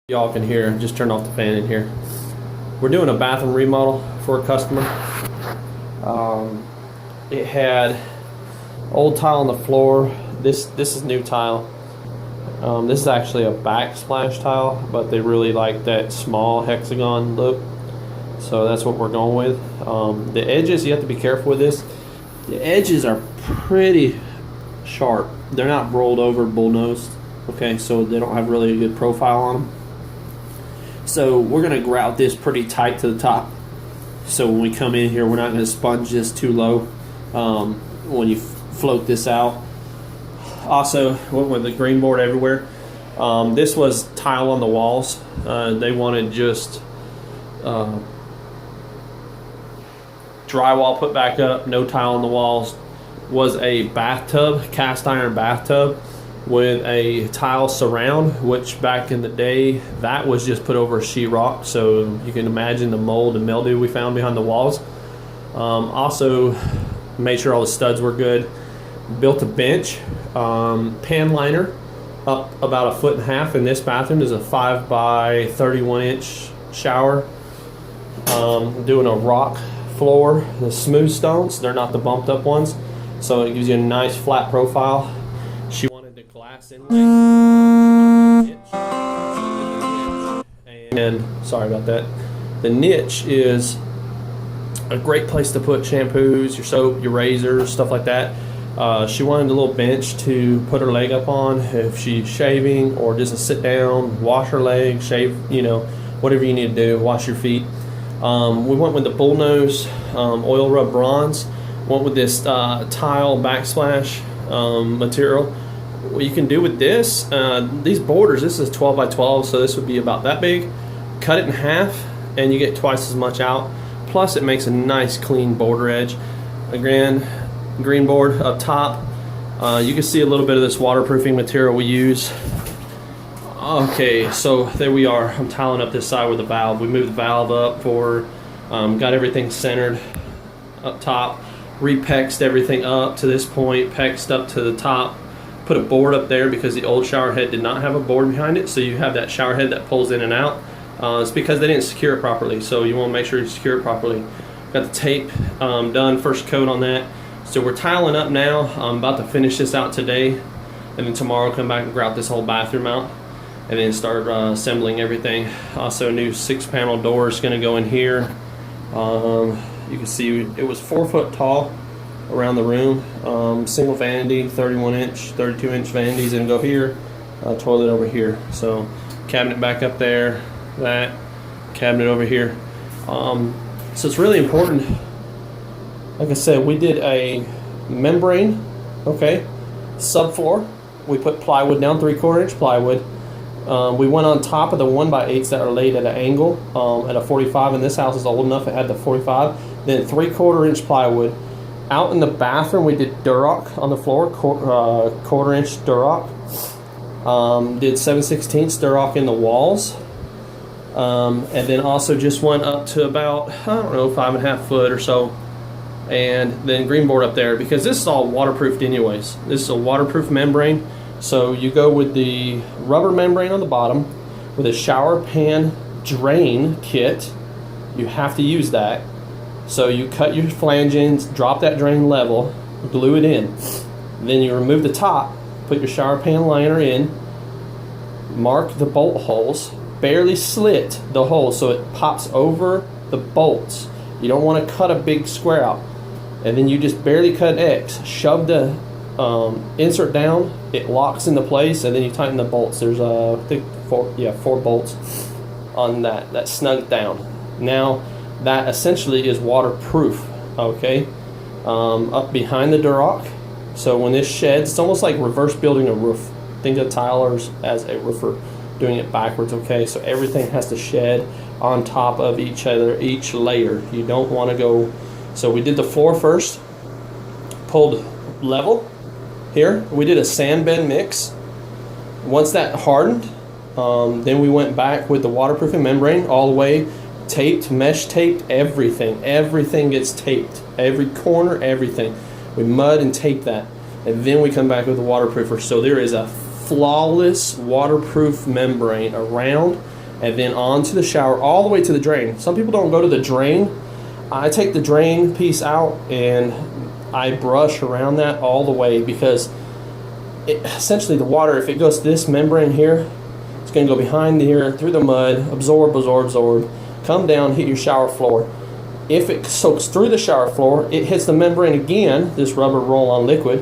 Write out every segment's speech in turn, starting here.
Y'all can hear, just turn off the fan in here. We're doing a bathroom remodel for a customer. It had old tile on the floor. This is new tile. This is actually a backsplash tile, but they really like that small hexagon look, so that's what we're going with. The edges, you have to be careful with this. The edges are pretty sharp. They're not rolled over bullnosed, okay, so they don't have really a good profile on them. So we're going to grout this pretty tight to the top, so when we come in here we're not going to sponge this too low when you float this out. Also went with the green board everywhere. This was tile on the walls. They wanted just drywall put back up, no tile on the walls. Was a bathtub, cast iron bathtub with a tile surround, which back in the day that was just put over sheetrock, so you can imagine the mold and mildew we found behind the walls. Also made sure all the studs were good. Built a bench, pan liner up about 1.5 feet in this bathroom. There's a 5 by 31 inch shower. Doing a rock floor, the smooth stones, they're not the bumped up ones, so it gives you a nice flat profile. She wanted the glass inlay, and sorry about that. The niche is a great place to put shampoos, your soap, your razors, stuff like that. She wanted a little bench to put her leg up on if she's shaving or just to sit down, wash her leg, shave, you know, whatever you need to do, wash your feet. We went with the bullnose oil rub bronze. Went with this tile backsplash material. What you can do with this, these borders, this is 12 by 12, so this would be about that big. Cut it in half and you get twice as much out. Plus it makes a nice clean border edge. Again, green board up top. You can see a little bit of this waterproofing material we use. Okay, so there we are. I'm tiling up this side with the valve. We moved the valve up for, got everything centered up top. Repexed everything up to this point, pexed up to the top, put a board up there because the old shower head did not have a board behind it, so you have that shower head that pulls in and out. It's because they didn't secure it properly, so you want to make sure you secure it properly. Got the tape done, first coat on that. So we're tiling up now. I'm about to finish this out today, and then tomorrow come back and grout this whole bathroom out and then start assembling everything. Also, new 6-panel door is going to go in here. You can see it was 4 foot tall around the room. Single vanity, 31 inch, 32 inch vanities, and go here, toilet over here. So cabinet back up there, that cabinet over here. So it's really important. Like I said, we did a membrane, okay, subfloor. We put plywood down, 3/4 inch plywood. We went on top of the 1x8s that are laid at an angle at a 45, and this house is old enough it had the 45. Then 3/4 inch plywood. Out in the bathroom we did Durock on the floor, 1/4 inch Durock. Did 7/16 Durock in the walls. And then also just went up to about, I don't know, 5.5 foot or so. And then green board up there, because this is all waterproofed anyways. This is a waterproof membrane. So you go with the rubber membrane on the bottom with a shower pan drain kit. You have to use that. So you cut your flanges, drop that drain level, glue it in. Then you remove the top, put your shower pan liner in, mark the bolt holes, barely slit the hole so it pops over the bolts. You don't want to cut a big square out. And then you just barely cut X, shove the insert down, it locks into place, and then you tighten the bolts. There's I think 4 bolts on that snug down. Now that essentially is waterproof, okay? Up behind the Durock, so when this sheds, it's almost like reverse building a roof. Think of tilers as a roofer doing it backwards, okay? So everything has to shed on top of each other, each layer. You don't want to go. So we did the floor first, pulled level here. We did a sand bed mix. Once that hardened, then we went back with the waterproofing membrane all the way, taped, mesh taped, everything. Everything gets taped, every corner, everything. We mud and tape that, and then we come back with the waterproofer. So there is a flawless waterproof membrane around and then onto the shower all the way to the drain. Some people don't go to the drain. I take the drain piece out and I brush around that all the way, because essentially the water, if it goes to this membrane here, it's going to go behind here through the mud, absorb, come down, hit your shower floor. If it soaks through the shower floor, it hits the membrane again, this rubber roll-on liquid,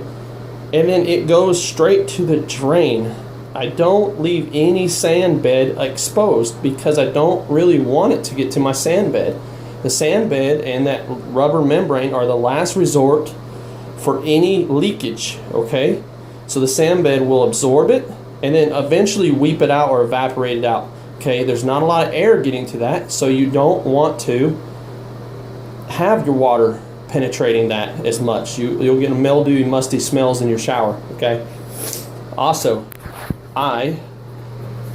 and then it goes straight to the drain. I don't leave any sand bed exposed because I don't really want it to get to my sand bed. The sand bed and that rubber membrane are the last resort for any leakage, okay? So the sand bed will absorb it and then eventually weep it out or evaporate it out, okay? There's not a lot of air getting to that, so you don't want to have your water penetrating that as much. You'll get mildewy, musty smells in your shower, okay? Also, I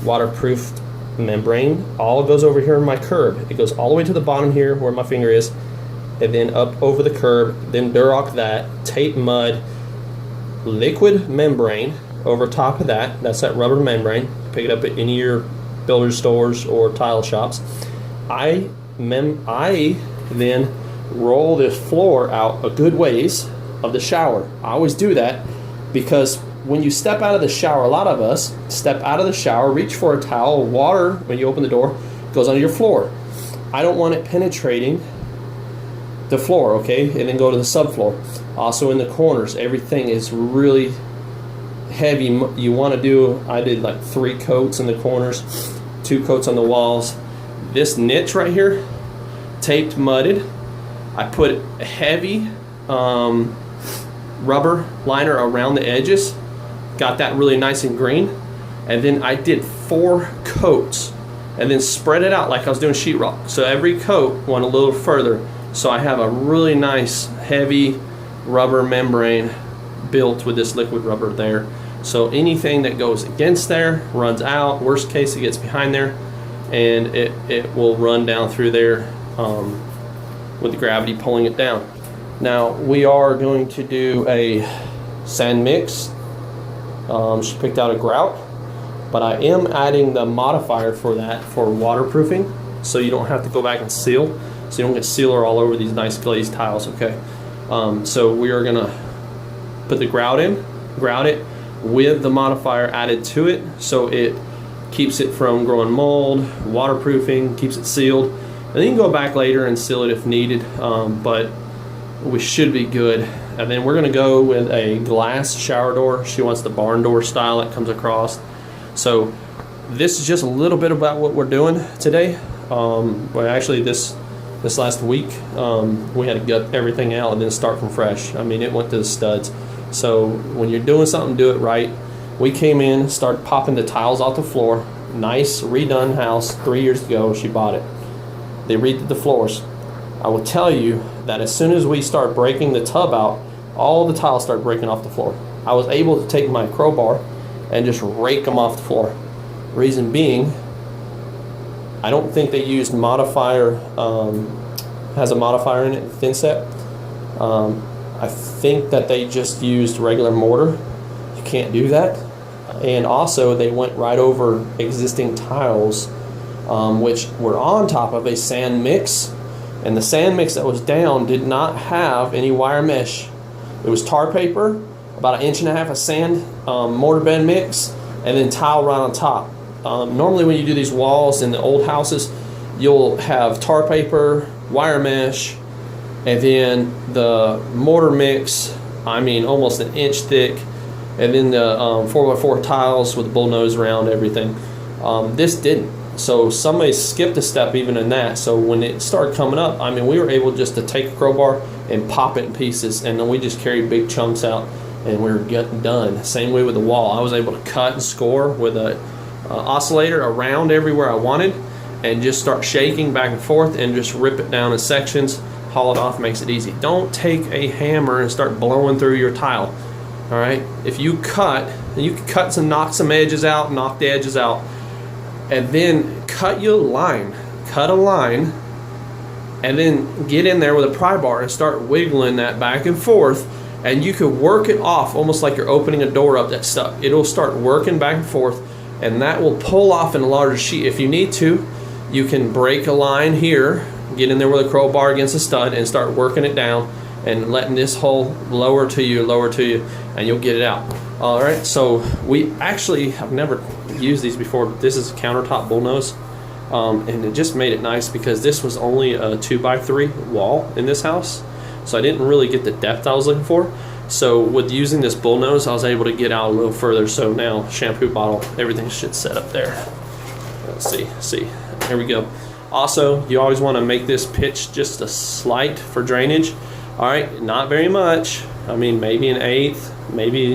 waterproofed membrane all goes over here in my curb. It goes all the way to the bottom here where my finger is, and then up over the curb, then Duroc that, tape mud, liquid membrane over top of that. That's that rubber membrane. Pick it up at any of your builder stores or tile shops. I then roll this floor out a good ways of the shower. I always do that because when you step out of the shower, a lot of us step out of the shower, reach for a towel, water, when you open the door, goes under your floor. I don't want it penetrating the floor, okay, and then go to the subfloor. Also in the corners, everything is really heavy. You want to do, I did like 3 coats in the corners, 2 coats on the walls. This niche right here, taped, mudded. I put a heavy rubber liner around the edges, got that really nice and green, and then I did 4 coats and then spread it out like I was doing sheetrock. So every coat went a little further, so I have a really nice heavy rubber membrane built with this liquid rubber there. So anything that goes against there runs out. Worst case, it gets behind there and it will run down through there with the gravity pulling it down. Now we are going to do a sand mix. She picked out a grout, but I am adding the modifier for that for waterproofing, so you don't have to go back and seal, so you don't get sealer all over these nice glazed tiles, okay? So we are gonna put the grout in, grout it with the modifier added to it, so it keeps it from growing mold, waterproofing, keeps it sealed, and then you can go back later and seal it if needed, but we should be good. And then we're gonna go with a glass shower door. She wants the barn door style that comes across. So this is just a little bit about what we're doing today. Well, actually this last week, we had to gut everything out and then start from fresh. I mean, it went to the studs. So when you're doing something, do it right. We came in, started popping the tiles off the floor. Nice redone house, 3 years ago she bought it. They redid the floors. I will tell you that as soon as we start breaking the tub out, all the tiles start breaking off the floor. I was able to take my crowbar and just rake them off the floor. Reason being, I don't think they used modifier, has a modifier in it, thin set. I think that they just used regular mortar. You can't do that. And also they went right over existing tiles, which were on top of a sand mix. And the sand mix that was down did not have any wire mesh. It was tar paper, about 1.5 inches of sand, mortar bed mix, and then tile right on top. Normally when you do these walls in the old houses, you'll have tar paper, wire mesh, and then the mortar mix, I mean almost 1 inch thick, and then the 4x4 tiles with the bullnose around everything. This didn't. So somebody skipped a step even in that. So when it started coming up, I mean, we were able just to take a crowbar and pop it in pieces, and then we just carried big chunks out and we were getting done. Same way with the wall. I was able to cut and score with a oscillator around everywhere I wanted and just start shaking back and forth and just rip it down in sections, haul it off, makes it easy. Don't take a hammer and start blowing through your tile. All right, if you cut, you can cut and knock some edges out, knock the edges out, and then cut a line, and then get in there with a pry bar and start wiggling that back and forth, and you could work it off almost like you're opening a door up that's stuck. It'll start working back and forth, and that will pull off in a larger sheet. If you need to, you can break a line here, get in there with a crowbar against a stud and start working it down and letting this hole lower to you, and you'll get it out. All right, so we actually have never used these before. This is a countertop bullnose, and it just made it nice because this was only a 2x3 wall in this house, so I didn't really get the depth I was looking for. So with using this bullnose, I was able to get out a little further. So now shampoo bottle, everything should set up there. Let's see, here we go. Also, you always want to make this pitch just a slight for drainage. All right, not very much. I mean, maybe an eighth, maybe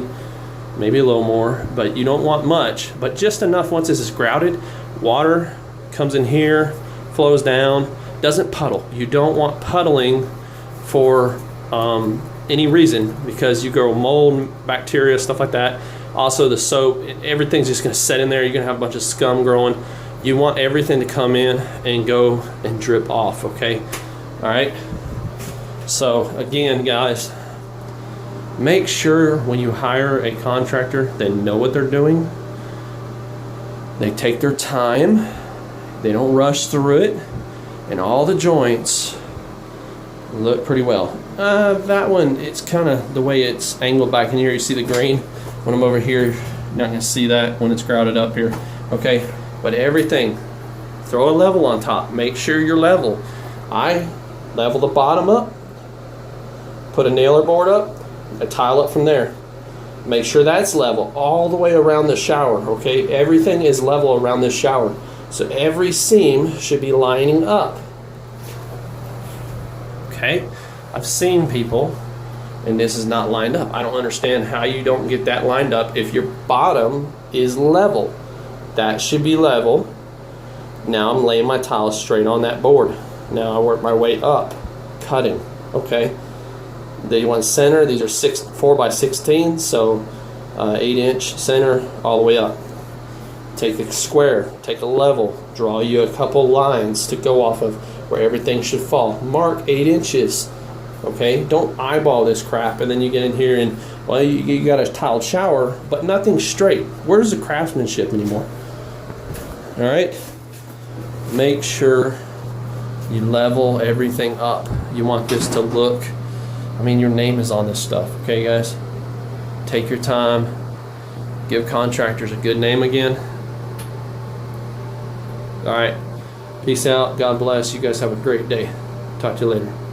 a little more, but you don't want much, but just enough. Once this is grouted, water comes in here, flows down, doesn't puddle. You don't want puddling for any reason, because you grow mold, bacteria, stuff like that. Also the soap, everything's just gonna set in there. You're gonna have a bunch of scum growing. You want everything to come in and go and drip off, okay? All right, so again, guys, make sure when you hire a contractor, they know what they're doing. They take their time, they don't rush through it, and all the joints look pretty well. That one, it's kind of the way it's angled back in here. You see the green? When I'm over here, you're not gonna see that when it's grouted up here, okay? But everything, throw a level on top. Make sure you're level. I level the bottom up, put a nailer board up, I tile it from there. Make sure that's level all the way around the shower, okay? Everything is level around this shower. So every seam should be lining up. Okay? I've seen people, and this is not lined up. I don't understand how you don't get that lined up if your bottom is level. That should be level. Now I'm laying my tile straight on that board. Now I work my way up, cutting, okay? They want center. These are 4x16, so 8-inch center all the way up. Take a square, take a level, draw you a couple lines to go off of where everything should fall. Mark 8 inches, okay? Don't eyeball this crap and then you get in here and, well, you got a tiled shower, but nothing's straight. Where's the craftsmanship anymore? All right? Make sure you level everything up. You want this to look, I mean, your name is on this stuff, okay, guys? Take your time. Give contractors a good name again. All right. Peace out. God bless. You guys have a great day. Talk to you later.